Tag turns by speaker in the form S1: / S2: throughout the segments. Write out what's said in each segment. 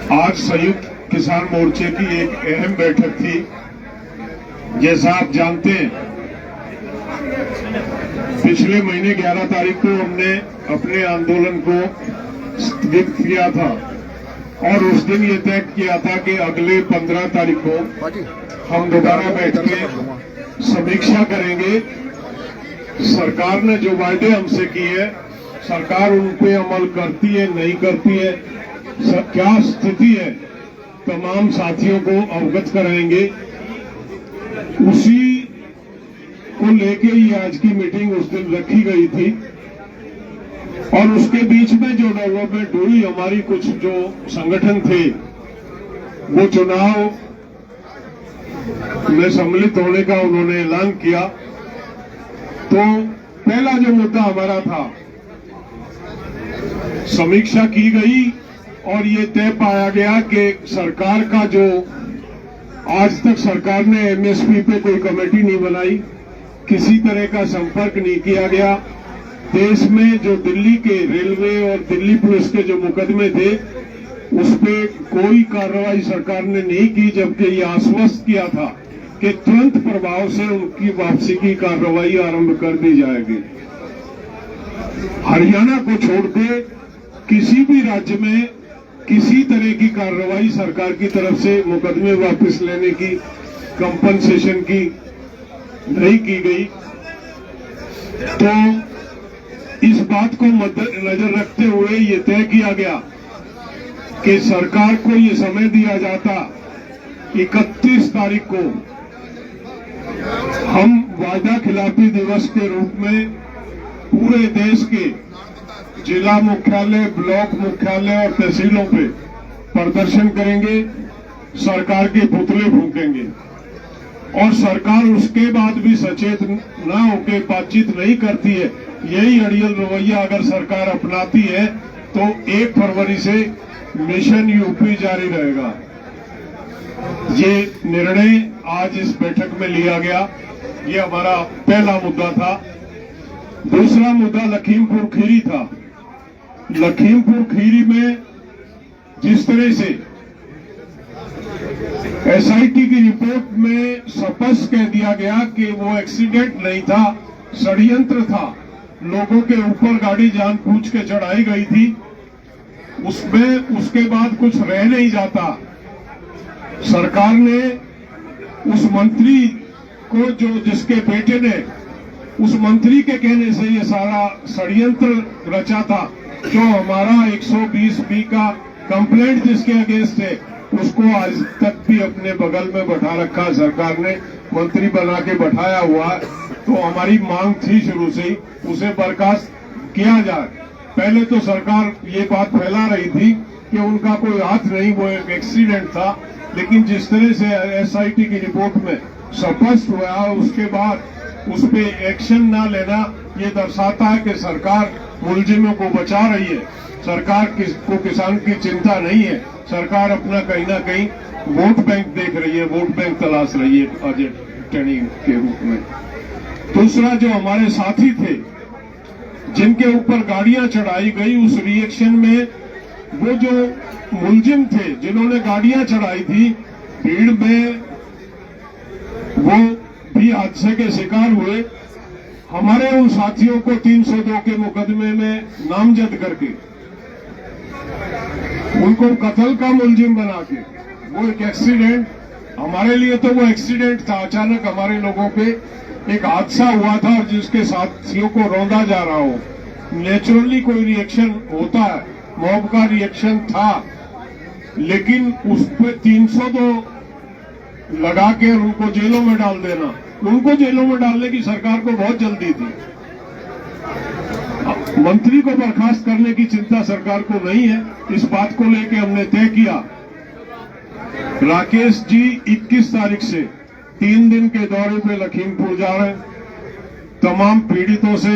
S1: आज संयुक्त किसान मोर्चे की एक अहम बैठक थी। जैसा आप जानते हैं, पिछले महीने 11 तारीख को हमने अपने आंदोलन को स्थगित किया था और उस दिन ये तय किया था कि अगले 15 तारीख को हम दोबारा बैठ के समीक्षा करेंगे। सरकार ने जो वायदे हमसे किए हैं, सरकार उन पे अमल करती है नहीं करती है, क्या स्थिति है, तमाम साथियों को अवगत कराएंगे। उसी को लेके ही आज की मीटिंग उस दिन रखी गई थी और उसके बीच में जो डेवलपमेंट हुई, हमारी कुछ जो संगठन थे वो चुनाव में सम्मिलित होने का उन्होंने ऐलान किया। तो पहला जो मुद्दा हमारा था, समीक्षा की गई और ये तय पाया गया कि सरकार का जो आज तक सरकार ने एमएसपी पे कोई कमेटी नहीं बनाई, किसी तरह का संपर्क नहीं किया गया। देश में जो दिल्ली के रेलवे और दिल्ली पुलिस के जो मुकदमे थे उस पे कोई कार्रवाई सरकार ने नहीं की, जबकि ये आश्वस्त किया था कि तुरंत प्रभाव से उनकी वापसी की कार्रवाई आरंभ कर दी जाएगी। हरियाणा को छोड़ के किसी भी राज्य में किसी तरह की कार्रवाई सरकार की तरफ से मुकदमे वापस लेने की, कंपनसेशन की नहीं की गई। तो इस बात को नजर रखते हुए ये तय किया गया कि सरकार को ये समय दिया जाता 31 तारीख को हम वादा खिलाफी दिवस के रूप में पूरे देश के जिला मुख्यालय, ब्लॉक मुख्यालय और तहसीलों पे प्रदर्शन करेंगे, सरकार के पुतले फूंकेंगे और सरकार उसके बाद भी सचेत न होकर बातचीत नहीं करती है। यही अड़ियल रवैया अगर सरकार अपनाती है तो 1 फरवरी से मिशन यूपी जारी रहेगा। ये निर्णय आज इस बैठक में लिया गया। ये हमारा पहला मुद्दा था। दूसरा मुद्दा लखीमपुर खीरी था। लखीमपुर खीरी में जिस तरह से एसआईटी की रिपोर्ट में स्पष्ट कह दिया गया कि वो एक्सीडेंट नहीं था, षड्यंत्र था, लोगों के ऊपर गाड़ी जानबूझ के चढ़ाई गई थी, उसमें उसके बाद कुछ रह नहीं जाता। सरकार ने उस मंत्री को, जो जिसके बेटे ने उस मंत्री के कहने से ये सारा षड्यंत्र रचा था, जो हमारा 120B का कंप्लेंट जिसके अगेंस्ट है उसको आज तक भी अपने बगल में बैठा रखा, सरकार ने मंत्री बना के बैठाया हुआ। तो हमारी मांग थी शुरू से ही उसे बर्खास्त किया जाए। पहले तो सरकार ये बात फैला रही थी कि उनका कोई हाथ नहीं, वो एक एक्सीडेंट था, लेकिन जिस तरह से एसआईटी की रिपोर्ट में स्पष्ट हुआ उसके बाद उस पे एक्शन न लेना ये दर्शाता है कि सरकार मुलजिमों को बचा रही है, सरकार को किसान की चिंता नहीं है, सरकार अपना कहीं ना कहीं वोट बैंक देख रही है, वोट बैंक तलाश रही है अजय ट्रेनिंग के रूप में। दूसरा, जो हमारे साथी थे जिनके ऊपर गाड़ियां चढ़ाई गई, उस रिएक्शन में वो जो मुलजिम थे जिन्होंने गाड़ियां चढ़ाई थी, भीड़ में वो भी हादसे के शिकार हुए। हमारे उन साथियों को 302 के मुकदमे में नामजद करके उनको कत्ल का मुलजिम बना के, वो एक एक्सीडेंट, हमारे लिए तो वो एक्सीडेंट था, अचानक हमारे लोगों पे एक हादसा हुआ था और जिसके साथियों को रौंदा जा रहा हो। नेचुरली कोई रिएक्शन होता है, मॉब का रिएक्शन था, लेकिन उस पर 302 लगा के उनको जेलों में डाल देना, उनको जेलों में डालने की सरकार को बहुत जल्दी थी। मंत्री को बर्खास्त करने की चिंता सरकार को नहीं है। इस बात को लेकर हमने तय किया, राकेश जी 21 तारीख से 3 दिन के दौरे पे लखीमपुर जा रहे हैं, तमाम पीड़ितों से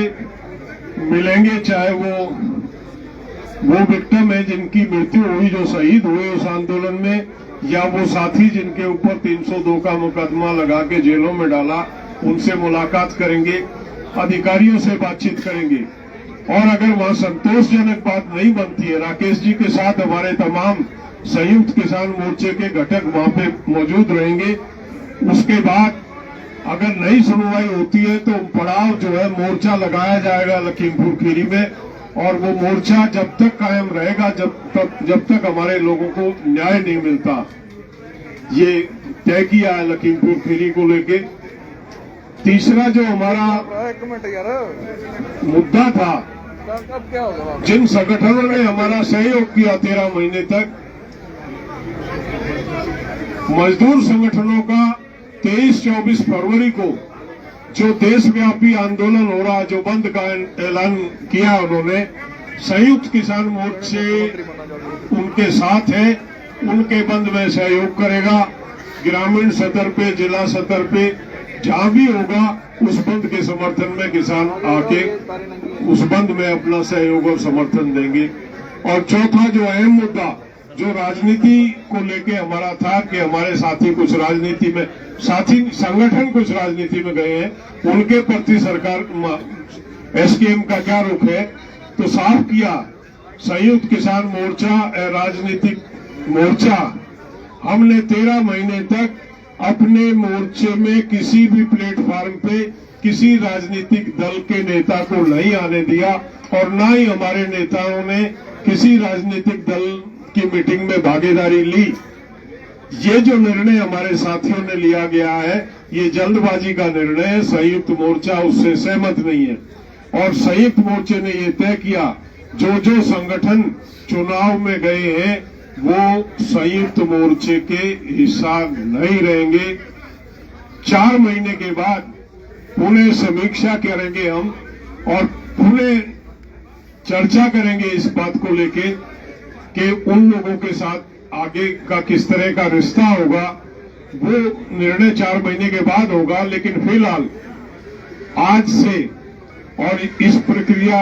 S1: मिलेंगे, चाहे वो विक्टिम है जिनकी मृत्यु हुई, जो शहीद हुए उस आंदोलन में, या वो साथी जिनके ऊपर 302 का मुकदमा लगा के जेलों में डाला, उनसे मुलाकात करेंगे, अधिकारियों से बातचीत करेंगे। और अगर वहां संतोषजनक बात नहीं बनती है, राकेश जी के साथ हमारे तमाम संयुक्त किसान मोर्चे के घटक वहां पे मौजूद रहेंगे। उसके बाद अगर नई सुनवाई होती है तो पड़ाव जो है मोर्चा लगाया जाएगा लखीमपुर खीरी में, और वो मोर्चा जब तक कायम रहेगा जब तक हमारे लोगों को न्याय नहीं मिलता। ये तय किया है लखीमपुर खीरी को लेके। तीसरा जो हमारा मुद्दा था, जिन संगठनों ने हमारा सहयोग किया 13 महीने तक, मजदूर संगठनों का 23-24 फरवरी को जो देशव्यापी आंदोलन हो रहा, जो बंद का ऐलान किया उन्होंने, संयुक्त किसान मोर्चे उनके साथ है, उनके बंद में सहयोग करेगा। ग्रामीण सतर पे, जिला सतर पे जहां भी होगा उस बंद के समर्थन में किसान आके उस बंद में अपना सहयोग और समर्थन देंगे। और चौथा जो अहम मुद्दा जो राजनीति को लेके हमारा था कि हमारे साथी कुछ राजनीति में, साथी संगठन कुछ राजनीति में गए हैं, उनके प्रति सरकार एसकेएम का क्या रुख है, तो साफ किया संयुक्त किसान मोर्चा राजनीतिक मोर्चा, हमने 13 महीने तक अपने मोर्चे में किसी भी प्लेटफॉर्म पे किसी राजनीतिक दल के नेता को नहीं आने दिया, और न ही हमारे नेताओं ने किसी राजनीतिक दल की मीटिंग में भागीदारी ली। ये जो निर्णय हमारे साथियों ने लिया गया है, ये जल्दबाजी का निर्णय है। संयुक्त मोर्चा उससे सहमत नहीं है, और संयुक्त मोर्चे ने ये तय किया जो जो संगठन चुनाव में गए हैं वो संयुक्त मोर्चे के हिस्सा नहीं रहेंगे। 4 महीने के बाद पुनः समीक्षा करेंगे हम, और पुनः चर्चा करेंगे इस बात को लेके कि उन लोगों के साथ आगे का किस तरह का रिश्ता होगा। वो निर्णय 4 महीने के बाद होगा, लेकिन फिलहाल आज से और इस प्रक्रिया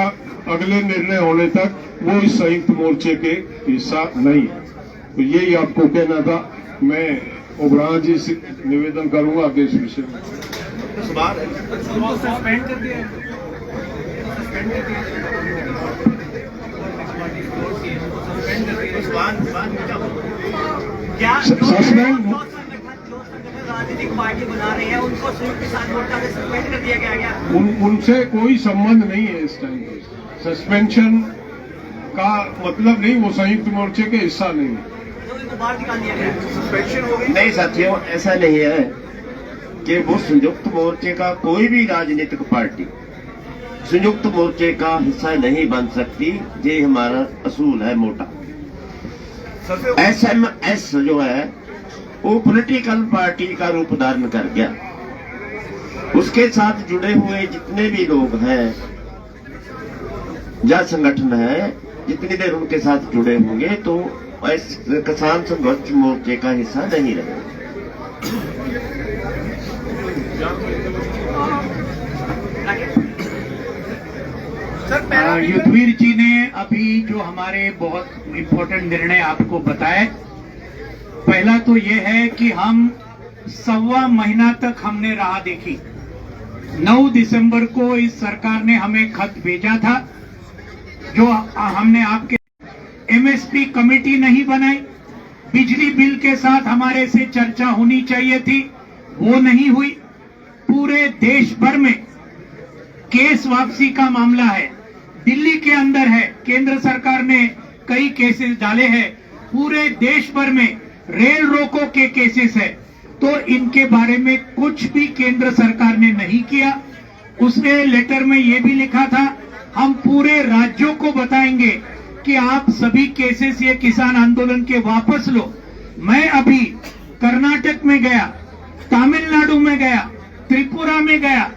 S1: अगले निर्णय होने तक वो इस संयुक्त मोर्चे के हिस्सा नहीं है। तो यही आपको कहना था। मैं ओबराय जी से निवेदन करूंगा आगे इस विषय में।
S2: सस्पेंड कर दिया,
S1: सस्पेंड
S2: राजनीतिक पार्टी बना रहे हैं उनको संयुक्त किसान मोर्चा से सस्पेंड कर दिया गया क्या?
S1: उनसे कोई संबंध नहीं है इस टाइम। सस्पेंशन का मतलब नहीं, वो संयुक्त मोर्चे के हिस्सा नहीं है।
S2: तो बाहर निकाल दिया गया, सस्पेंशन हो गई।
S3: नहीं साथियों, ऐसा नहीं है कि वो संयुक्त मोर्चे का कोई भी राजनीतिक पार्टी संयुक्त मोर्चे का हिस्सा नहीं बन सकती। ये हमारा असूल है मोटा। एसएमएस जो है वो पॉलिटिकल पार्टी का रूप धारण कर गया। उसके साथ जुड़े हुए जितने भी लोग हैं या संगठन है, जितनी देर उनके साथ जुड़े होंगे तो किसान संघर्ष मोर्चे का हिस्सा नहीं रहे।
S4: युद्धवीर जी ने अभी जो हमारे बहुत इम्पोर्टेंट निर्णय आपको बताए, पहला तो ये है कि हम 1.25 महीना तक हमने राह देखी। 9 दिसंबर को इस सरकार ने हमें खत भेजा था, जो हमने आपके एमएसपी कमेटी नहीं बनाई। बिजली बिल के साथ हमारे से चर्चा होनी चाहिए थी, वो नहीं हुई। पूरे देश भर में केस वापसी का मामला है, दिल्ली के अंदर है, केंद्र सरकार ने कई केसेस डाले हैं। पूरे देश भर में रेल रोको के केसेस है, तो इनके बारे में कुछ भी केंद्र सरकार ने नहीं किया। उसने लेटर में ये भी लिखा था, हम पूरे राज्यों को बताएंगे कि आप सभी केसेस ये किसान आंदोलन के वापस लो। मैं अभी कर्नाटक में गया, तमिलनाडु में गया, त्रिपुरा में गया,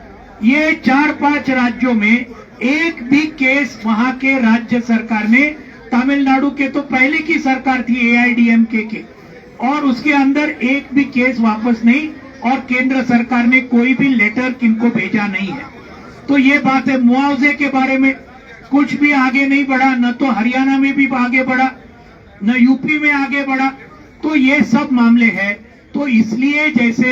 S4: ये 4-5 राज्यों में एक भी केस वहां के राज्य सरकार ने, तमिलनाडु के तो पहले की सरकार थी एआईडीएमके के, और उसके अंदर एक भी केस वापस नहीं, और केंद्र सरकार ने कोई भी लेटर किनको भेजा नहीं है। तो ये बात है। मुआवजे के बारे में कुछ भी आगे नहीं बढ़ा, न तो हरियाणा में भी आगे बढ़ा, न यूपी में आगे बढ़ा। तो ये सब मामले हैं। तो इसलिए जैसे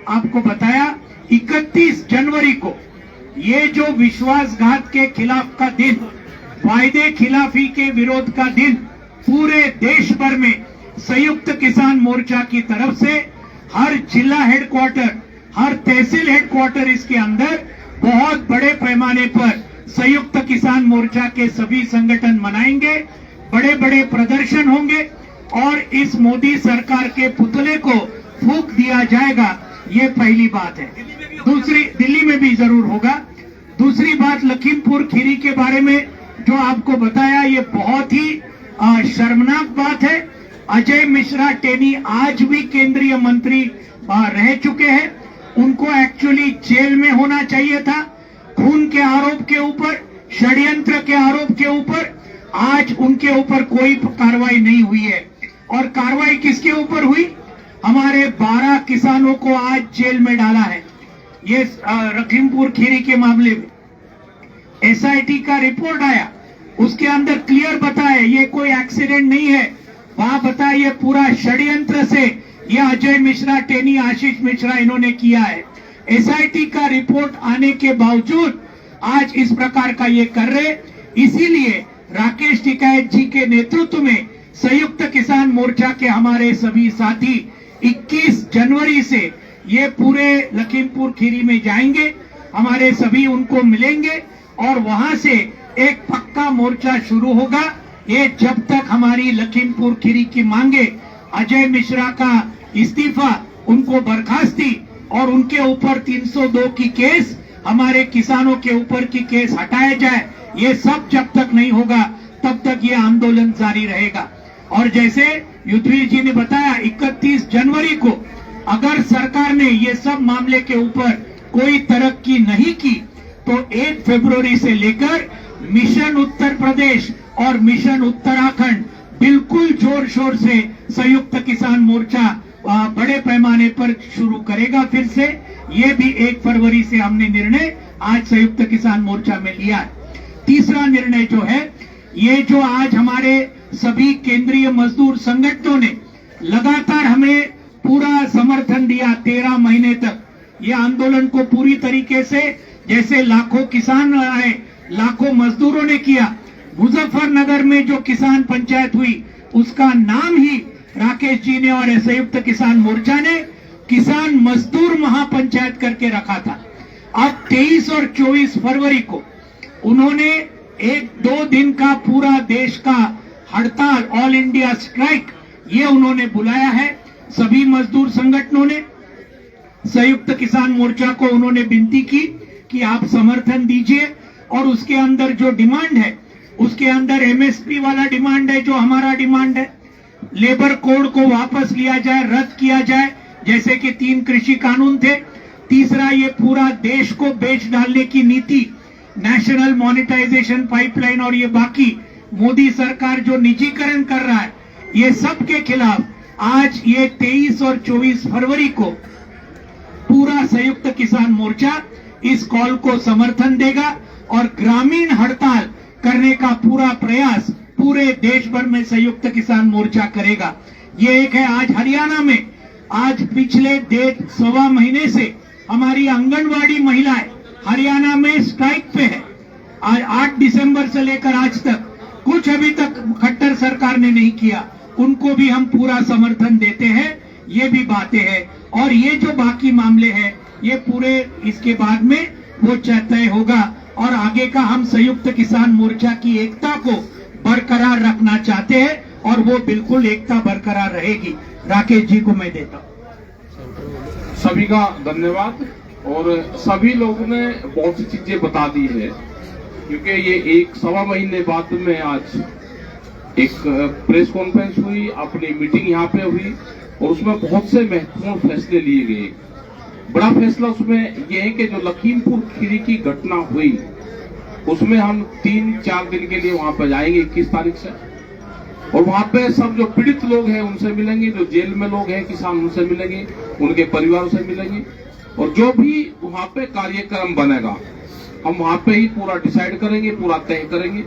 S4: आपको बताया, 31 जनवरी को ये जो विश्वासघात के खिलाफ का दिन वायदे खिलाफी के विरोध का दिन पूरे देश भर में संयुक्त किसान मोर्चा की तरफ से हर जिला हेडक्वार्टर, हर तहसील हेडक्वार्टर इसके अंदर बहुत बड़े पैमाने पर संयुक्त किसान मोर्चा के सभी संगठन मनाएंगे। बड़े बड़े प्रदर्शन होंगे और इस मोदी सरकार के पुतले को फूंक दिया जाएगा। ये पहली बात है। दूसरी, दिल्ली में भी जरूर होगा। दूसरी बात, लखीमपुर खीरी के बारे में जो आपको बताया, ये बहुत ही शर्मनाक बात है। अजय मिश्रा टेनी आज भी केंद्रीय मंत्री रह चुके हैं। उनको एक्चुअली जेल में होना चाहिए था। खून के आरोप के ऊपर, षड्यंत्र के आरोप के ऊपर आज उनके ऊपर कोई कार्रवाई नहीं हुई है। और कार्रवाई किसके ऊपर हुई? हमारे 12 किसानों को आज जेल में डाला है। ये लखीमपुर खीरी के मामले में एसआईटी का रिपोर्ट आया, उसके अंदर क्लियर बताया ये कोई एक्सीडेंट नहीं है। वहां बताया ये पूरा षड्यंत्र से ये अजय मिश्रा टेनी, आशीष मिश्रा इन्होंने किया है। एसआईटी का रिपोर्ट आने के बावजूद आज इस प्रकार का ये कर रहे। इसीलिए राकेश टिकैत जी के नेतृत्व में संयुक्त किसान मोर्चा के हमारे सभी साथी 21 जनवरी से ये पूरे लखीमपुर खीरी में जाएंगे। हमारे सभी उनको मिलेंगे और वहां से एक पक्का मोर्चा शुरू होगा। ये जब तक हमारी लखीमपुर खीरी की मांगे, अजय मिश्रा का इस्तीफा, उनको बर्खास्ती और उनके ऊपर 302 की केस, हमारे किसानों के ऊपर की केस हटाया जाए, ये सब जब तक नहीं होगा तब तक ये आंदोलन जारी रहेगा। और जैसे युद्धवीर जी ने बताया, 31 जनवरी को अगर सरकार ने ये सब मामले के ऊपर कोई तरक्की नहीं की तो 1 फरवरी से लेकर मिशन उत्तर प्रदेश और मिशन उत्तराखंड बिल्कुल जोर शोर से संयुक्त किसान मोर्चा बड़े पैमाने पर शुरू करेगा। फिर से ये भी 1 फरवरी से हमने निर्णय आज संयुक्त किसान मोर्चा में लिया है। तीसरा निर्णय जो है, ये जो आज हमारे सभी केंद्रीय मजदूर संगठनों ने लगातार हमें पूरा समर्थन दिया 13 महीने तक, ये आंदोलन को पूरी तरीके से, जैसे लाखों किसान आए, लाखों मजदूरों ने किया। मुजफ्फरनगर में जो किसान पंचायत हुई उसका नाम ही राकेश जी ने और संयुक्त किसान मोर्चा ने किसान मजदूर महापंचायत करके रखा था। अब 23 और 24 फरवरी को उन्होंने 1-2 दिन का पूरा देश का हड़ताल, ऑल इंडिया स्ट्राइक, ये उन्होंने बुलाया है। सभी मजदूर संगठनों ने संयुक्त किसान मोर्चा को उन्होंने विनती की कि आप समर्थन दीजिए और उसके अंदर जो डिमांड है, उसके अंदर एमएसपी वाला डिमांड है, जो हमारा डिमांड है, लेबर कोड को वापस लिया जाए, रद्द किया जाए, जैसे कि 3 कृषि कानून थे। तीसरा, ये पूरा देश को बेच डालने की नीति, नेशनल मॉनिटाइजेशन पाइपलाइन और ये बाकी मोदी सरकार जो निजीकरण कर रहा है, ये सब के खिलाफ आज ये 23 और 24 फरवरी को पूरा संयुक्त किसान मोर्चा इस कॉल को समर्थन देगा और ग्रामीण हड़ताल करने का पूरा प्रयास पूरे देश भर में संयुक्त किसान मोर्चा करेगा। ये एक है। आज हरियाणा में आज पिछले 1.5 महीने से हमारी आंगनवाड़ी महिलाएं हरियाणा में स्ट्राइक पे है। आज 8 दिसंबर से लेकर आज तक कुछ अभी तक खट्टर सरकार ने नहीं किया, उनको भी हम पूरा समर्थन देते हैं। ये भी बातें हैं और ये जो बाकी मामले हैं ये पूरे इसके बाद में वो तय होगा और आगे का हम संयुक्त किसान मोर्चा की एकता को बरकरार रखना चाहते हैं और वो बिल्कुल एकता बरकरार रहेगी। राकेश जी को मैं देता हूँ।
S1: सभी का धन्यवाद। और सभी लोगों ने बहुत सी चीजें बता दी है, क्योंकि ये 1-1.25 महीने बाद में आज एक प्रेस कॉन्फ्रेंस हुई, अपनी मीटिंग यहाँ पे हुई और उसमें बहुत से महत्वपूर्ण फैसले लिए गए। बड़ा फैसला उसमें यह है कि जो लखीमपुर खीरी की घटना हुई उसमें हम 3-4 दिन के लिए वहां पर जाएंगे 21 तारीख से, और वहां पे सब जो पीड़ित लोग हैं उनसे मिलेंगे, जो जेल में लोग हैं किसान उनसे मिलेंगे, उनके परिवारों से मिलेंगे और जो भी वहां पे कार्यक्रम बनेगा हम वहां पे ही पूरा डिसाइड करेंगे, पूरा तय करेंगे,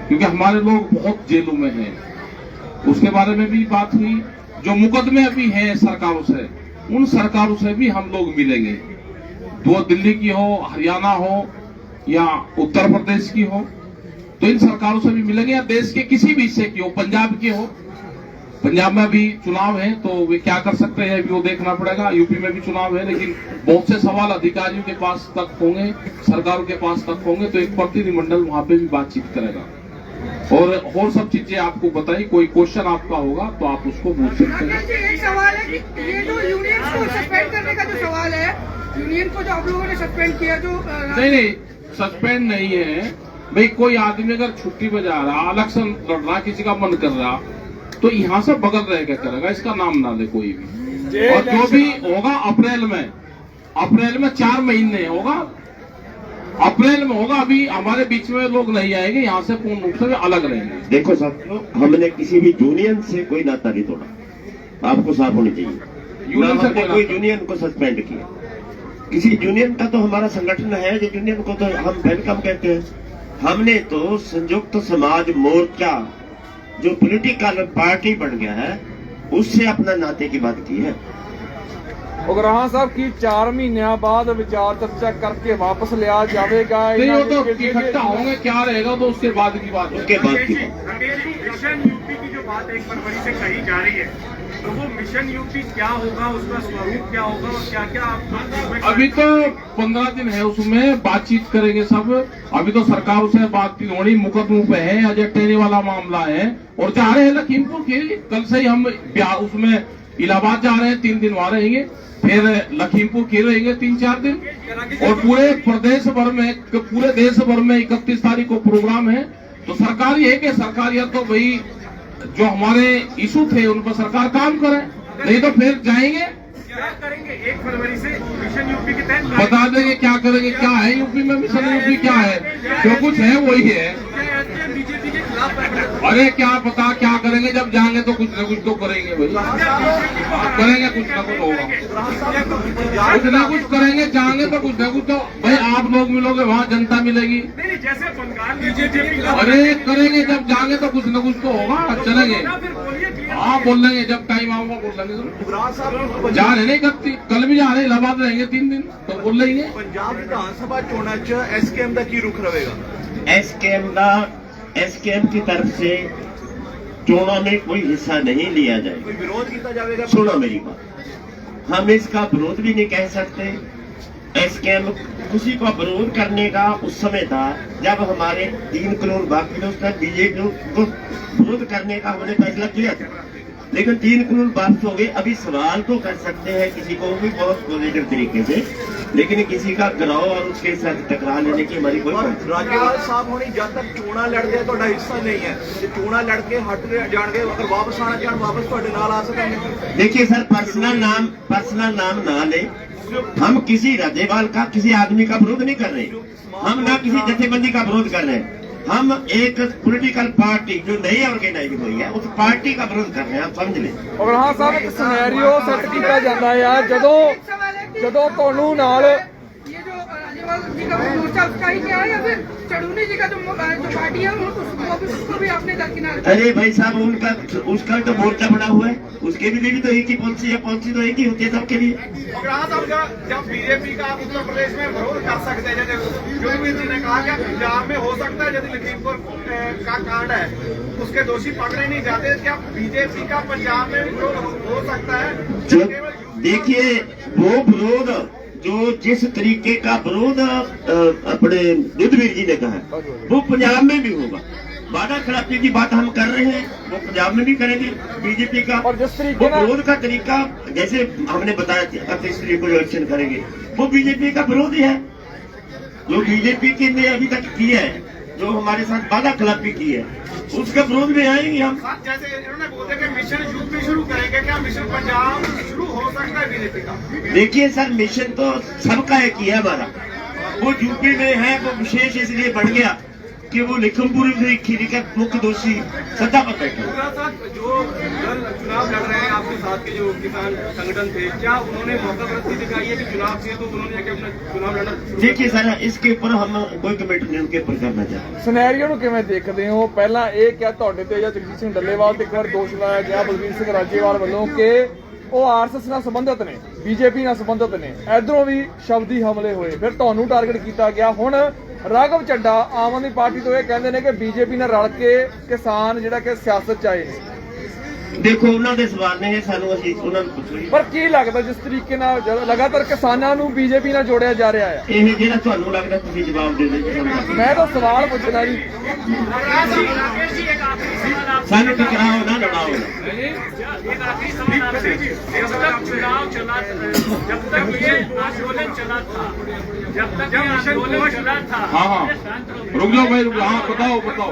S1: क्योंकि हमारे लोग बहुत जेलों में हैं। उसके बारे में भी बात हुई। जो मुकदमे अभी हैं सरकारों से, उन सरकारों से भी हम लोग मिलेंगे, वो दिल्ली की हो, हरियाणा हो या उत्तर प्रदेश की हो,
S5: तो इन सरकारों से भी मिलेंगे, या देश के किसी भी हिस्से की हो, पंजाब की हो, पंजाब में भी चुनाव है तो वे क्या कर सकते हैं अभी वो देखना पड़ेगा। यूपी में भी चुनाव है, लेकिन बहुत से सवाल अधिकारियों के पास तक होंगे, सरकारों के पास तक होंगे, तो एक प्रतिनिधिमंडल वहां पे भी बातचीत करेगा और सब चीजें आपको बताई। कोई क्वेश्चन आपका होगा तो आप उसको पूछ सकते हैं।
S6: एक सवाल है कि ये जो यूनियन को सस्पेंड करने का जो सवाल है, यूनियन को जो आप लोगों ने सस्पेंड किया, जो
S5: नहीं सस्पेंड नहीं है भाई। कोई आदमी अगर छुट्टी पे जा रहा, इलेक्शन लड़ रहा, किसी का मन कर रहा, तो यहाँ से बगल रह के करेगा, इसका नाम ना ले कोई भी। और जो भी होगा अप्रैल में 4 महीने होगा, अप्रैल में होगा। अभी हमारे बीच में लोग नहीं आएंगे, यहाँ से पूर्ण रूप से अलग रहेंगे।
S3: देखो साथियों, हमने किसी भी यूनियन से कोई नाता नहीं तोड़ा, आपको साफ होनी चाहिए।
S5: यूनियन से
S3: कोई यूनियन को सस्पेंड किया, किसी यूनियन का तो हमारा संगठन है, जो यूनियन को तो हम वेलकम कहते हैं। हमने तो संयुक्त समाज मोर्चा जो पॉलिटिकल पार्टी बन गया है, उससे अपना नाते की बात की है।
S7: उगराहा साहब की 4 महीनों बाद विचार चर्चा करके वापस लिया जाएगा।
S5: नहीं, वो तो इकट्ठा होंगे, क्या रहेगा तो उसके बाद की बात,
S3: उसके बाद की बात।
S8: मिशन यूपी की जो बात 1 फरवरी से कही जा रही है, तो वो मिशन यूपी क्या होगा, उसका स्वरूप क्या होगा और क्या क्या आप
S5: अभी तो 15 दिन है, उसमें बातचीत करेंगे सब। अभी तो सरकार से बातचीत होनी, मुकदमों पे है, अजय टेनी वाला मामला है और जा रहे हैं लखीमपुर की। कल से ही हम उसमें इलाहाबाद जा रहे हैं, 3 दिन वहां रहेंगे, फिर लखीमपुर की रहेंगे 3-4 दिन, और पूरे प्रदेश भर में, पूरे देश भर में 31 तारीख को प्रोग्राम है। तो सरकार ये है कि सरकार या तो भाई जो हमारे इशू थे उन पर सरकार काम करे, नहीं तो फिर जाएंगे,
S8: क्या करेंगे 1 फरवरी से मिशन यूपी के तहत
S5: बता देंगे क्या करेंगे। क्या है यूपी में मिशन यूपी, क्या है, जो कुछ है वही है।
S8: बीजेपी के खिलाफ
S5: अरे क्या पता क्या करेंगे, जब जाएंगे तो कुछ न कुछ तो करेंगे भाई, करेंगे कुछ न कुछ होगा, कुछ न कुछ करेंगे, जाएंगे तो कुछ न कुछ तो भाई। आप लोग मिलोगे वहाँ, जनता मिलेगी।
S8: नहीं, जैसे बंगाल बीजेपी
S5: अरे करेंगे, जब जाएंगे तो कुछ न कुछ तो होगा, चलेंगे। हाँ बोलेंगे, जब टाइम आऊंगा बोलेंगे। जा रहे नहीं करती, कल भी जा रहे, इलाहाबाद रहेंगे 3 दिन, तो बोल लेंगे।
S9: पंजाब विधानसभा चोणां च एसकेएम का की रुख रहेगा?
S3: एसकेएम की तरफ से चोणों में कोई हिस्सा नहीं लिया जाए,
S9: कोई विरोध किया जाएगा?
S3: सुनो मेरी बात, हम इसका विरोध भी नहीं कह सकते। एसकेएम किसी को विरोध करने का उस समय था जब हमारे 3 कानून बाकी थे, उस टाइम बीजेपी को विरोध करने का हमने फैसला किया था, लेकिन 3 कानून वापस हो गए। अभी सवाल तो कर सकते हैं किसी को भी बहुत पॉजिटिव तरीके से, लेकिन किसी का गिराव और उसके साथ टकरा लेने की हमारी कोई
S9: राज्यपाल साहब होनी जब तक चोणा लड़ते तो हिस्सा नहीं है, जो चोणा लड़के हट जाएंगे, अगर वापस आना चाहन वापस थोड़े नाल आ सकेंगे।
S3: देखिए सर, पर्सनल नाम ना ले। हम किसी राज्यपाल का, किसी आदमी का विरोध नहीं कर रहे, हम ना किसी जथेबंदी का विरोध कर रहे हैं। हम एक पॉलिटिकल पार्टी जो नई ऑर्गेनाइज हुई है उस पार्टी का विरोध कर रहे हैं, आप समझ लें।
S7: उगराहा साहब एक सिनेरियो सेट किया जाता है, ਜਦੋਂ ਤੁਹਾਨੂੰ ਨਾਲ
S6: ये जो राज्यपाल जी का मोर्चा उसका ही क्या है, या फिर चढ़ूनी जी का जो पार्टी है उसको भी आपने दरकिनार?
S3: अरे भाई साहब, उसका तो मोर्चा बना हुआ है, उसके भी तो एक ही पॉलिसी है, पॉलिसी तो एक ही होती है सबके लिए।
S8: उगराहा साहब, जब बीजेपी का आप उत्तर प्रदेश में विरोध कर सकते हैं, जैसे योगेश जी ने कहा कि पंजाब में हो सकता है यदि लखीमपुर का कांड है उसके दोषी पकड़े नहीं जाते, क्या बीजेपी का पंजाब में विरोध हो सकता है?
S3: देखिए, वो विरोध जो जिस तरीके का विरोध अपने रुद्रवीर जी ने कहा वो पंजाब में भी होगा। वादा खिलाफी की बात हम कर रहे हैं, वो पंजाब में भी करेंगे बीजेपी का।
S7: और जिस तरीके
S3: वो विरोध का तरीका जैसे हमने बताया 31 तारीख को इलेक्शन करेंगे, वो बीजेपी का विरोध ही है, जो बीजेपी की ने अभी तक किया है, जो हमारे साथ वादा खिलाफी की है, उसका विरोध में आएंगे हम।
S8: जैसे इन्होंने बोला कि मिशन यूपी शुरू करेंगे, क्या मिशन पंजाब शुरू हो सकता है बीजेपी का?
S3: देखिए सर, मिशन तो सबका एक ही है हमारा, वो यूपी में है, वो विशेष इसलिए बढ़ गया कि वो लखीमपुर खीरी का मुख्य दोषी सत्ता पर बैठे।
S8: जो कल चुनाव लड़ रहे हैं आपके साथ के जो किसान संगठन थे, क्या उन्होंने मौका प्रस्ती दिखाई है कि चुनाव से तो उन्होंने जाके अपना चुनाव लड़ना?
S3: देखिए सर, इसके ऊपर हम कोई कमेटी नहीं उनके ऊपर करना चाहते।
S7: ਸਿਨੈਰੀਓ ਨੂੰ ਕਿਵੇਂ ਦੇਖਦੇ ਹੋ? ਪਹਿਲਾਂ ਇਹ ਕਿਹਾ ਤੁਹਾਡੇ ਤੇ ਜਾਂ ਜਗਜੀਤ ਸਿੰਘ ਡੱਲੇਵਾਲ ਤੇ ਇੱਕ ਵਾਰ ਦੋਸ਼ ਲਾਇਆ ਗਿਆ ਬਲਵੀਰ ਸਿੰਘ ਰਾਜੇਵਾਲ ਵੱਲੋਂ ਕਿ ਉਹ ਆਰਐਸਐਸ ਨਾਲ ਸੰਬੰਧਿਤ ਨੇ, ਬੀਜੇਪੀ ਨਾਲ ਸੰਬੰਧਿਤ ਨੇ, ਇਧਰੋਂ ਵੀ ਸ਼ਬਦੀ ਹਮਲੇ ਹੋਏ, ਫਿਰ ਤੁਹਾਨੂੰ ਟਾਰਗੇਟ ਕੀਤਾ ਗਿਆ। ਹੁਣ ਰਾਘਵ ਚੱਡਾ ਆਮ ਆਦਮੀ ਪਾਰਟੀ ਤੋਂ ਇਹ ਕਹਿੰਦੇ ਨੇ ਕਿ ਬੀਜੇਪੀ ਨਾਲ ਰਲ ਕੇ ਕਿਸਾਨ ਜਿਹੜਾ ਕਿ ਸਿਆਸਤ 'ਚ ਆਏ ਨੇ।
S3: ਦੇਖੋ ਉਹਨਾਂ ਦੇ ਸਵਾਲ ਨੇ ਸਾਨੂੰ ਅਸੀਂ ਉਹਨਾਂ ਨੂੰ ਪੁੱਛਾਂਗੇ।
S7: ਪਰ ਕੀ ਲੱਗਦਾ ਜਿਸ ਤਰੀਕੇ ਨਾਲ ਲਗਾਤਾਰ ਕਿਸਾਨਾਂ ਨੂੰ ਬੀਜੇਪੀ ਨਾਲ ਜੋੜਿਆ ਜਾ ਰਿਹਾ ਹੈ?
S3: ਇਹ ਜਿਹੜਾ ਤੁਹਾਨੂੰ ਲੱਗਦਾ ਤੁਸੀਂ ਜਵਾਬ ਦੇ ਦਿਓ।
S7: ਮੈਂ ਤਾਂ ਸਵਾਲ ਪੁੱਛਣਾ ਜੀ।
S2: राकेश जी एक आखिरी सवाल आप
S3: ਸਾਨੂੰ टकराओ ना लड़ाओ।
S2: एक आखिरी सवाल आपसे। जब तक चुनाव चला, जब तक ये आंदोलन चला था, जब तक ये आंदोलन चला था,
S5: हाँ हाँ रुक जाओ भाई, रुक जाओ। हाँ बताओ बताओ।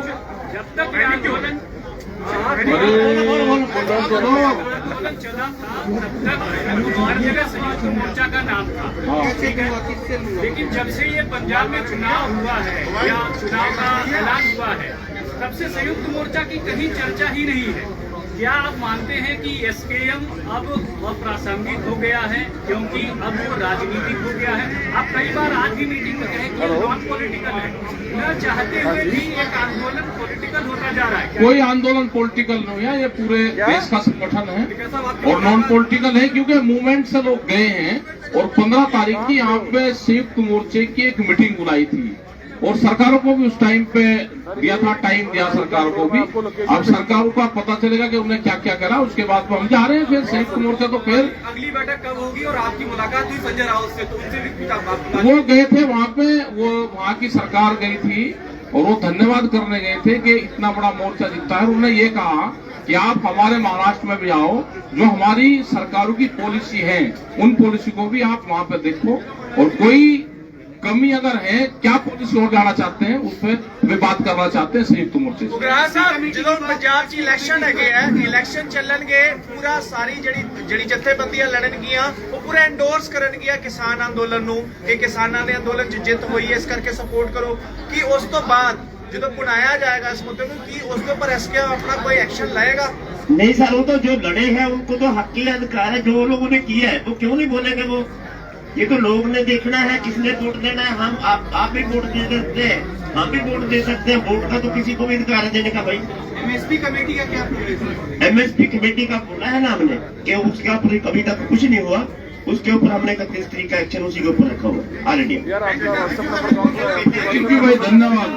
S2: जब तक ये आंदोलन
S5: अरे
S2: आंदोलन चला था तब तक हर जगह संयुक्त मोर्चा का नाम था।
S5: हाँ।
S2: ठीक है, लेकिन जब से ये पंजाब में चुनाव हुआ है या चुनाव का ऐलान हुआ है, तब से संयुक्त मोर्चा की कहीं चर्चा ही नहीं है। क्या आप मानते हैं कि एसकेएम अब अप्रासंगिक हो गया है क्योंकि अब वो राजनीतिक हो गया है? आप कई बार आज भी मीटिंग में कहें कि नॉन पॉलिटिकल है, न चाहते हुए भी एक आंदोलन पॉलिटिकल होता जा रहा है।
S5: कोई आंदोलन पॉलिटिकल नहीं है, ये पूरे देश का संगठन है और नॉन पॉलिटिकल है क्योंकि मूवमेंट से लोग गए हैं। और 15 तारीख की यहाँ पे संयुक्त मोर्चे की एक मीटिंग बुलाई थी और सरकारों को भी उस टाइम पे दिया था, टाइम दिया सरकार को भी। अब सरकारों का पता चलेगा कि उन्हें क्या क्या करा, उसके बाद हम जा रहे हैं फिर संयुक्त मोर्चा। तो फिर
S8: अगली बैठक कब होगी और आपकी मुलाकात हुई संजय राउत से, तो उनसे भी पूछा
S5: वो गए थे वहाँ पे, वो वहाँ की सरकार गई थी और वो धन्यवाद करने गए थे कि इतना बड़ा मोर्चा जीता है। उन्होंने ये कहा कि आप हमारे महाराष्ट्र में भी आओ, जो हमारी सरकारों की पॉलिसी है उन पॉलिसी को भी आप वहाँ पे देखो और कोई कमी अगर है, क्या पॉलिसी और जाना चाहते हैं उस पर वे बात करना चाहते हैं संयुक्त मोर्चे से।
S8: ਉਗਰਾਹ ਸਾਹਿਬ ਜਦੋਂ ਪੰਜਾਬ 'ਚ ਇਲੈਕਸ਼ਨ ਹੈਗੇ ਆ, ਇਲੈਕਸ਼ਨ ਚੱਲਣਗੇ, ਪੂਰਾ ਸਾਰੀ ਜਿਹੜੀ ਜਥੇਬੰਦੀਆਂ ਲੜਨਗੀਆਂ ਉਹ ਪੂਰਾ ਐਂਡੋਰਸ ਕਰਨਗੀਆਂ ਕਿਸਾਨ ਅੰਦੋਲਨ ਨੂੰ ਕਿ ਕਿਸਾਨਾਂ ਦੇ ਅੰਦੋਲਨ 'ਚ ਜਿੱਤ ਹੋਈ ਹੈ, ਇਸ ਕਰਕੇ ਸਪੋਰਟ ਕਰੋ। ਕਿ ਉਸ ਤੋਂ ਬਾਅਦ ਜਦੋਂ ਬਣਾਇਆ ਜਾਏਗਾ ਇਸ ਮੁੱਦੇ ਨੂੰ, ਕਿ ਉਸ ਦੇ ਉੱਪਰ ਐਸਕੇ ਆਪਣਾ ਕੋਈ एक्शन लाएगा?
S3: नहीं सर, वो तो जो लड़े हैं उनको तो हक की अधिकार है, जो लोगों ने किया है वो क्यों नहीं बोलेंगे। वो ये तो लोग ने देखना है किसने वोट देना है। हम आप भी वोट दे सकते हैं, हम भी वोट दे सकते हैं। वोट का तो किसी को भी अधिकार है देने का भाई।
S8: एमएसपी कमेटी का क्या?
S3: एमएसपी कमेटी का बोला है ना हमने कि उसके ऊपर कभी तक कुछ नहीं हुआ, उसके ऊपर हमने 31 तारीख का एक्शन उसी के ऊपर रखा हुआ ऑलरेडी।
S7: यार आपका व्हाट्सएप नंबर कौन सा है?
S5: थैंक यू भाई, धन्यवाद।